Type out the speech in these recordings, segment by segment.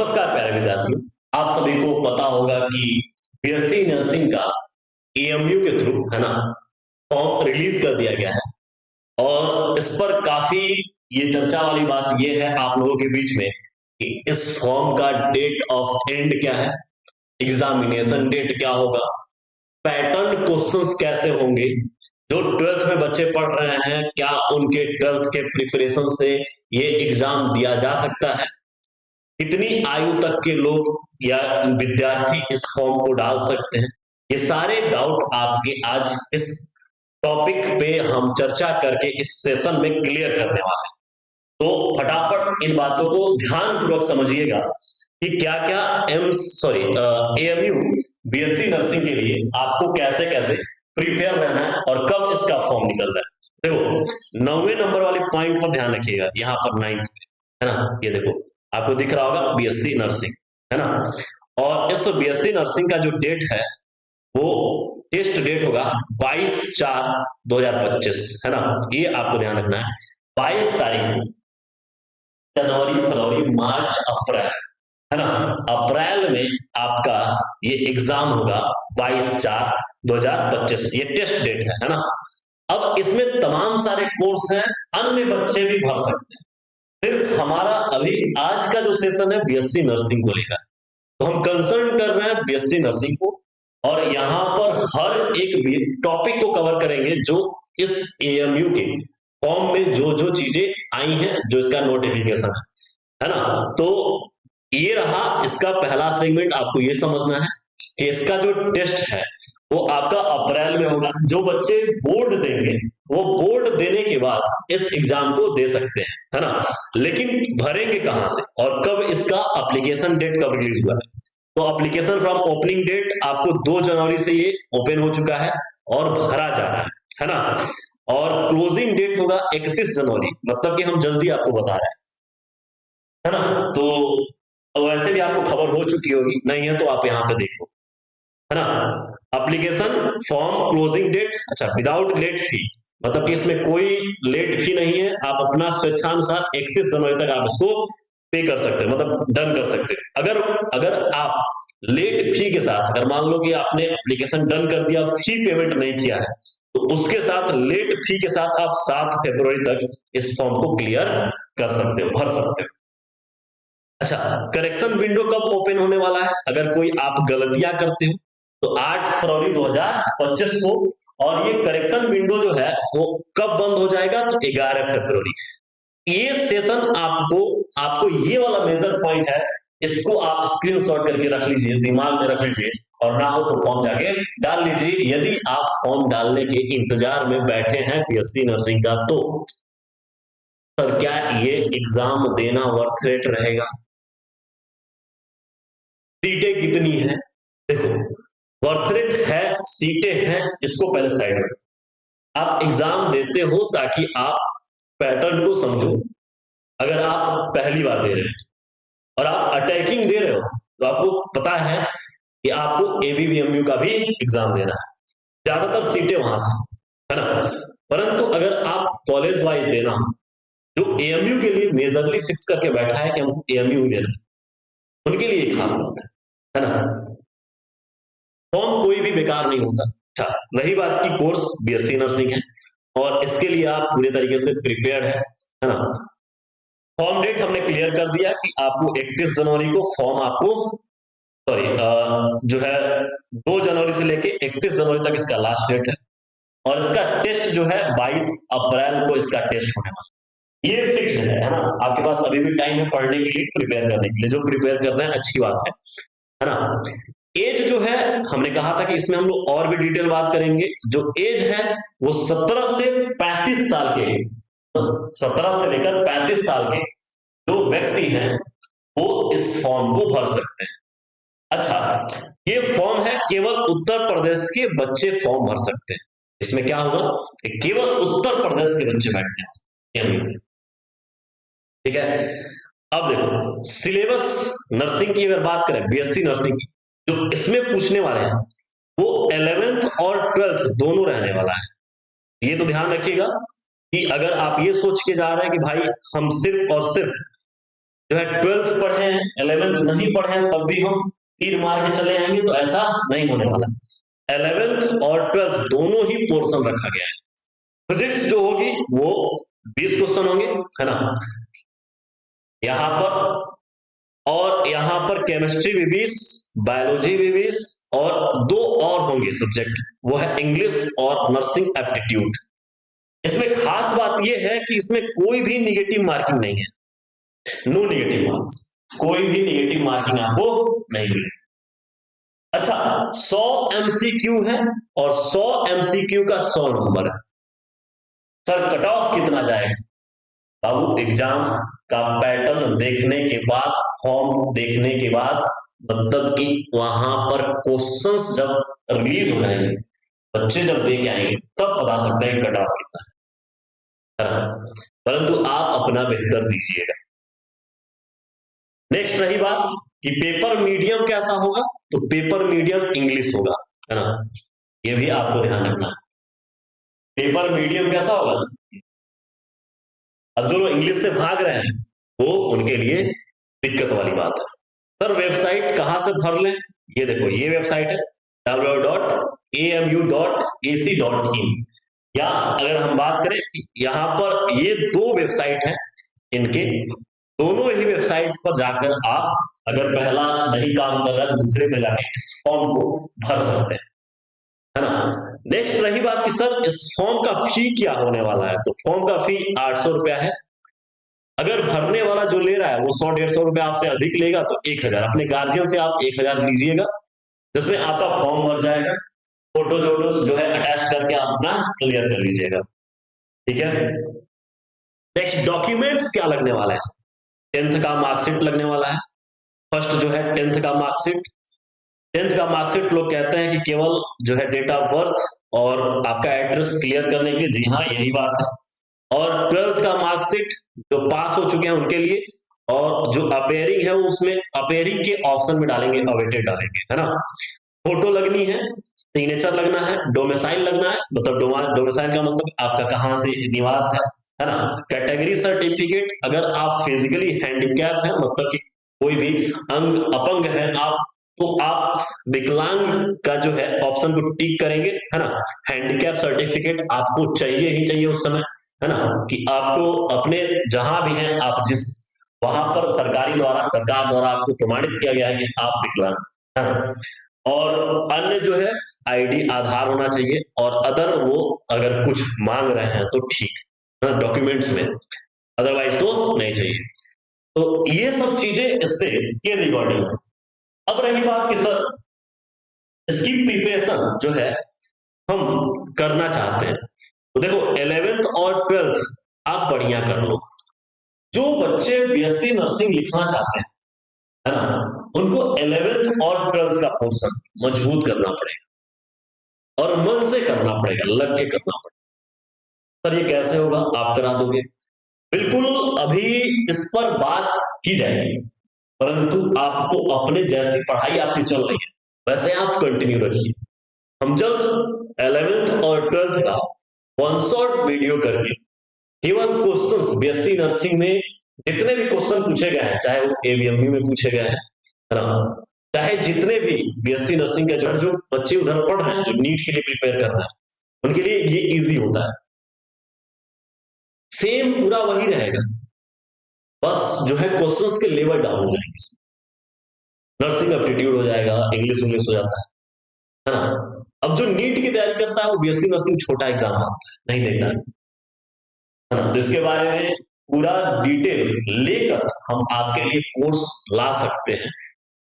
नमस्कार प्यारे विद्यार्थियों, आप सभी को पता होगा कि बीएससी नर्सिंग का एएमयू के थ्रू है ना फॉर्म रिलीज कर दिया गया है। और इस पर काफी ये चर्चा वाली बात ये है आप लोगों के बीच में कि इस फॉर्म का डेट ऑफ एंड क्या है, एग्जामिनेशन डेट क्या होगा, पैटर्न क्वेश्चंस कैसे होंगे, जो 12th में बच्चे पढ़ रहे हैं क्या उनके 12th के प्रिपरेशन से ये एग्जाम दिया जा सकता है, कितनी आयु तक के लोग या विद्यार्थी इस फॉर्म को डाल सकते हैं। ये सारे डाउट आपके आज इस टॉपिक पे हम चर्चा करके इस सेशन में क्लियर करने वाले हैं। तो फटाफट इन बातों को ध्यानपूर्वक समझिएगा कि क्या क्या एएमयू बीएससी नर्सिंग के लिए आपको कैसे कैसे प्रिपेयर रहना है और कब इसका फॉर्म निकल रहा है। देखो 9वें नंबर वाले पॉइंट पर ध्यान रखिएगा, यहाँ पर 9th है ना, ये देखो आपको दिख रहा होगा बीएससी नर्सिंग है ना। और इस बीएससी नर्सिंग का जो डेट है वो टेस्ट डेट होगा 22/4/2025 है ना। ये आपको ध्यान रखना है 22 तारीख को, जनवरी फरवरी मार्च अप्रैल है ना, अप्रैल में आपका ये एग्जाम होगा 22/4/2025, ये टेस्ट डेट है ना। अब इसमें तमाम सारे कोर्स हैं, अन्य बच्चे भी भर सकते हैं। सिर्फ हमारा अभी आज का जो सेशन है बीएससी नर्सिंग को लेकर, तो हम कंसर्न कर रहे हैं बीएससी नर्सिंग को, और यहाँ पर हर एक टॉपिक को कवर करेंगे जो इस एएमयू के फॉर्म में जो जो चीजें आई हैं, जो इसका नोटिफिकेशन है ना। तो ये रहा इसका पहला सेगमेंट। आपको ये समझना है कि इसका जो टेस्ट है वो आपका अप्रैल में होगा। जो बच्चे बोर्ड देंगे वो बोर्ड देने के बाद इस एग्जाम को दे सकते हैं है ना। लेकिन भरेंगे कहां से और कब, इसका एप्लीकेशन डेट कब रिलीज हुआ है। तो एप्लीकेशन फ्रॉम ओपनिंग डेट आपको 2 जनवरी से ये ओपन हो चुका है और भरा जा रहा है ना। और क्लोजिंग डेट होगा 31 जनवरी, मतलब कि हम जल्दी आपको बता रहे हैं है ना। तो वैसे भी आपको खबर हो चुकी होगी, नहीं है तो आप यहाँ पे देखो है ना। एप्लीकेशन फॉर्म क्लोजिंग डेट, अच्छा विदाउट लेट फी, मतलब कि इसमें कोई लेट फी नहीं है। आप अपना स्वेच्छानुसार 31 जनवरी तक आप इसको पे कर सकते हैं, मतलब डन कर सकते हैं। अगर आप लेट फी के साथ, अगर मान लो कि आपने एप्लीकेशन डन कर दिया, फी पेमेंट नहीं किया है, तो उसके साथ लेट फी के साथ आप 7 फरवरी तक इस फॉर्म को क्लियर कर सकते हो, भर सकते हो। अच्छा, करेक्शन विंडो कब ओपन होने वाला है, अगर कोई आप गलतियां करते हो तो 8 फरवरी 2025 को, और ये करेक्शन विंडो जो है वो कब बंद हो जाएगा, तो 11 फरवरी। ये सेशन आपको ये वाला मेजर पॉइंट है, इसको आप स्क्रीनशॉट करके रख लीजिए, दिमाग में रख लीजिए, और ना हो तो फॉर्म जाके डाल लीजिए। यदि आप फॉर्म डालने के इंतजार में बैठे हैं बीएससी नर्सिंग का, तो सर क्या ये एग्जाम देना वर्थ इट रहेगा, सीटें कितनी है। देखो वर्थ इट है, सीटें हैं, इसको पहले साइड में, आप एग्जाम देते हो ताकि आप पैटर्न को समझो। अगर आप पहली बार दे रहे हो और आप अटैकिंग दे रहे हो, तो आपको पता है कि आपको एबीवीएमयू का भी एग्जाम देना है, ज्यादातर सीटें वहां से है ना। परंतु अगर आप कॉलेज वाइज देना हो, जो एएमयू के लिए मेजरली फिक्स करके बैठा है कि हमको एएमयू देना है, उनके लिए खास बात है ना। फॉर्म कोई भी बेकार नहीं होता। अच्छा, रही बात की कोर्स बीएससी नर्सिंग है और इसके लिए आप पूरे तरीके से प्रिपेयर्ड है ना। फॉर्म डेट हमने क्लियर कर दिया कि आपको 31 जनवरी को फॉर्म आपको जो है 2 जनवरी से लेके 31 जनवरी तक इसका लास्ट डेट है, और इसका टेस्ट जो है 22 अप्रैल को इसका टेस्ट होने वाला है। ये फिक्स है ना। आपके पास अभी भी टाइम है पढ़ने के लिए, प्रिपेयर करने के लिए। जो प्रिपेयर कर रहे हैं अच्छी बात है ना। एज जो है हमने कहा था कि इसमें हम लोग और भी डिटेल बात करेंगे। जो एज है वो 17 से 35 साल के, 17 से लेकर 35 साल के जो व्यक्ति हैं वो इस फॉर्म को भर सकते हैं। अच्छा, ये फॉर्म है केवल उत्तर प्रदेश के बच्चे फॉर्म भर सकते हैं। इसमें क्या होगा कि केवल उत्तर प्रदेश के बच्चे बैठने हैं, ठीक है। अब देखो सिलेबस नर्सिंग की अगर बात करें, बीएससी नर्सिंग की, जो इसमें पूछने वाले हैं वो 11th और 12th दोनों रहने वाला है। ये तो ध्यान रखिएगा कि अगर आप ये सोच के जा रहे हैं कि भाई हम सिर्फ और सिर्फ जो है 12th पढ़े हैं, 11th नहीं पढ़े हैं, तब भी हम तीर मार के चले आएंगे, तो ऐसा नहीं होने वाला। 11th और 12th दोनों ही पोर्शन रखा गया है। फिजिक्स जो होगी वो 20 क्वेश्चन होंगे, है ना, यहां पर, और यहां पर केमिस्ट्री भी 20, बायोलॉजी भी 20, और 2 और होंगे सब्जेक्ट, वो है इंग्लिश और नर्सिंग एप्टीट्यूड। इसमें खास बात यह है कि इसमें कोई भी निगेटिव मार्किंग नहीं है, नो निगेटिव मार्क्स, कोई भी निगेटिव मार्किंग आपको नहीं मिलेगी। अच्छा, 100 एमसीक्यू है और 100 एमसीक्यू का 100 नंबर है। सर कट ऑफ कितना जाएगा? बाबू एग्जाम का पैटर्न देखने के बाद, फॉर्म देखने के बाद, मतलब कि वहां पर क्वेश्चंस जब रिलीज हो जाएंगे, बच्चे जब दे के आएंगे, तब बता सकते हैं कट ऑफ कितना है, परंतु आप अपना बेहतर दीजिएगा। नेक्स्ट रही बात कि पेपर मीडियम कैसा होगा, तो पेपर मीडियम इंग्लिश होगा, है ना, ये भी आपको ध्यान रखना है। पेपर मीडियम कैसा होगा? अब जो लोग इंग्लिश से भाग रहे हैं वो उनके लिए दिक्कत वाली बात है। सर वेबसाइट कहां से भर लें? ये देखो, ये वेबसाइट है www.amu.ac.in, या अगर हम बात करें यहां पर ये 2 वेबसाइट हैं, इनके दोनों ही वेबसाइट पर जाकर आप अगर पहला नहीं काम कर रहा है तो दूसरे में जाकर इस फॉर्म को भर सकते हैं, है ना। नेक्स्ट रही बात कि सर इस फॉर्म का फी क्या होने वाला है, तो फॉर्म का फी 800 रुपया है। अगर भरने वाला जो ले रहा है वो 100-150 रुपया आपसे अधिक लेगा तो 1000, अपने गार्जियन से आप 1000 लीजिएगा, जिसमें आपका फॉर्म भर जाएगा, फोटोज वोटोज जो है अटैच करके आप अपना क्लियर कर लीजिएगा, ठीक है। नेक्स्ट डॉक्यूमेंट्स क्या लगने वाला है? 10th का मार्कशीट लगने वाला है। फर्स्ट जो है 10th का मार्कशीट। 10th का मार्कशीट लोग कहते हैं कि केवल जो है डेट ऑफ बर्थ और आपका एड्रेस क्लियर करने के लिए, जी हाँ यही बात है। और 12th का मार्कशीट जो पास हो चुके हैं उनके लिए, और जो अपेयरिंग है वो उसमें अपेयरिंग के ऑप्शन में डालेंगे, अवेटेड डालेंगे, है ना। फोटो लगनी है, सिग्नेचर लगना है, डोमिसाइल लगना है, मतलब डोमिसाइल का मतलब आपका कहां से निवास है ना। कैटेगरी सर्टिफिकेट, अगर आप फिजिकली हैंडीकैप है, मतलब कि कोई भी अंग अपंग है आप, तो आप विकलांग का जो है ऑप्शन को टिक करेंगे, है ना। हैंडीकैप सर्टिफिकेट आपको चाहिए ही चाहिए उस समय, है ना, कि आपको अपने जहां भी हैं आप जिस वहां पर सरकार द्वारा आपको प्रमाणित किया गया है कि आप विकलांग, है ना। और अन्य जो है आईडी आधार होना चाहिए, और अदर वो अगर कुछ मांग रहे हैं तो ठीक है डॉक्यूमेंट्स में, अदरवाइज तो नहीं चाहिए। तो ये सब चीजें इससे के रिगार्डिंग। अब रही बात कि सर इसकी प्रिपरेशन जो है हम करना चाहते हैं, तो देखो 11th और 12th आप बढ़िया कर लो। जो बच्चे बीएससी नर्सिंग लिखना चाहते हैं, है ना, उनको 11th और 12th का पोर्शन मजबूत करना पड़ेगा और मन से करना पड़ेगा, लग के करना पड़ेगा। सर ये कैसे होगा? आप करा दोगे? बिल्कुल, अभी इस पर बात की जाएगी, परंतु आपको अपने जैसी पढ़ाई आपकी चल रही है वैसे आप कंटिन्यू रखिए। हम जल्द 11th और 12th का 1 शॉट वीडियो करके केवल क्वेश्चंस बीएससी नर्सिंग में जितने भी क्वेश्चन पूछे गए हैं, चाहे वो एवीएमयू में पूछे गए हैं, है ना, चाहे जितने भी बीएससी नर्सिंग के जो बच्चे उधर पढ़ रहे हैं, जो नीट के लिए प्रिपेयर कर रहे हैं, उनके लिए ये इजी होता है। सेम पूरा वही रहेगा, बस जो है क्वेश्चंस के लेवल डाउन हो जाएंगे, नर्सिंग एप्टीट्यूड हो जाएगा, इंग्लिश हो जाता है ना। अब जो नीट की तैयारी करता है वो बीएससी नर्सिंग छोटा एग्जाम आता है, नहीं देता है ना। तो इसके बारे में पूरा डिटेल लेकर हम आपके लिए कोर्स ला सकते हैं,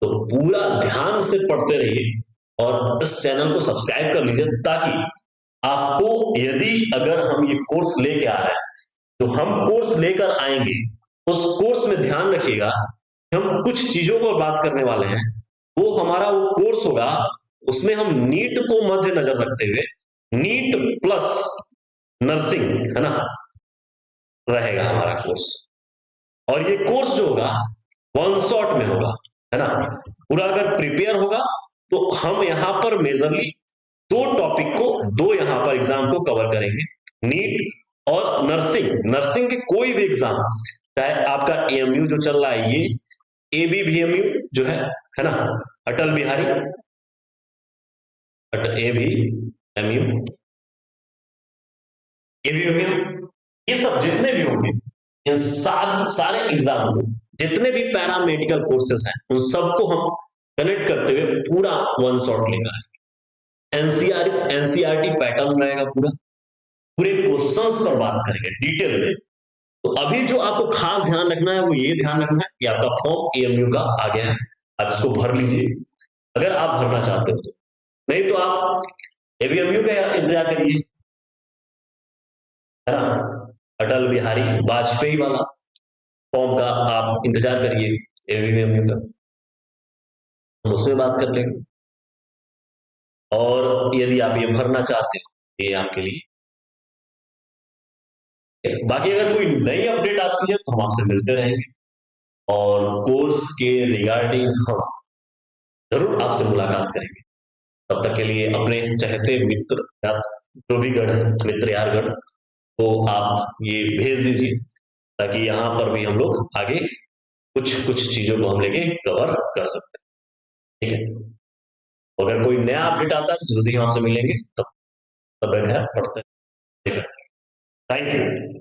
तो पूरा ध्यान से पढ़ते रहिए और इस चैनल को सब्सक्राइब कर लीजिए, ताकि आपको यदि अगर हम ये कोर्स लेके आ रहे हैं, तो हम कोर्स लेकर आएंगे, उस कोर्स में ध्यान रखिएगा कि हम कुछ चीजों पर बात करने वाले हैं, वो हमारा वो कोर्स होगा, उसमें हम नीट को मध्य नजर रखते हुए नीट प्लस नर्सिंग, है ना, रहेगा हमारा कोर्स। और ये कोर्स जो होगा 1 शॉट में होगा, है ना, पूरा अगर प्रिपेयर होगा तो हम यहां पर मेजरली 2 टॉपिक को, 2 यहां पर एग्जाम को कवर करेंगे, नीट और नर्सिंग। नर्सिंग के कोई भी एग्जाम, चाहे आपका एएमयू जो चल रहा है, ये एबीवीएमयू जो है ना, अटल बिहारी एबीएमयू, एबीएमयू, ये सब जितने भी होंगे, इन सारे एग्जाम में जितने भी पैरामेडिकल कोर्सेस हैं, उन सबको हम कनेक्ट करते हुए पूरा वन शॉट लेकर आएंगे। एनसीईआरटी पैटर्न रहेगा पूरा, पूरे क्वेश्चंस पर बात करेंगे डिटेल में। तो अभी जो आपको खास ध्यान रखना है वो ये ध्यान रखना है कि आपका फॉर्म एएमयू का आ गया है, आप इसको भर लीजिए अगर आप भरना चाहते हो तो, नहीं तो आप एबीएमयू का इंतजार करिए, है ना, अटल बिहारी वाजपेयी वाला फॉर्म का आप इंतजार करिए, एबीएमयू का, हम उसमें बात कर लेंगे। और यदि आप ये भरना चाहते हो ये आपके लिए, बाकी अगर कोई नई अपडेट आती है तो हम आपसे मिलते रहेंगे और कोर्स के रिगार्डिंग हम जरूर आपसे मुलाकात करेंगे। तब तक के लिए अपने चहते मित्र या जो भी गण है, मित्र यार गण, तो आप ये भेज दीजिए ताकि यहाँ पर भी हम लोग आगे कुछ कुछ चीजों को हम लेके कवर कर सकते हैं। ठीक है, अगर कोई नया अपडेट आता है तो जल्दी हम आपसे मिलेंगे, तब तक है पढ़ते हैं। Thank you.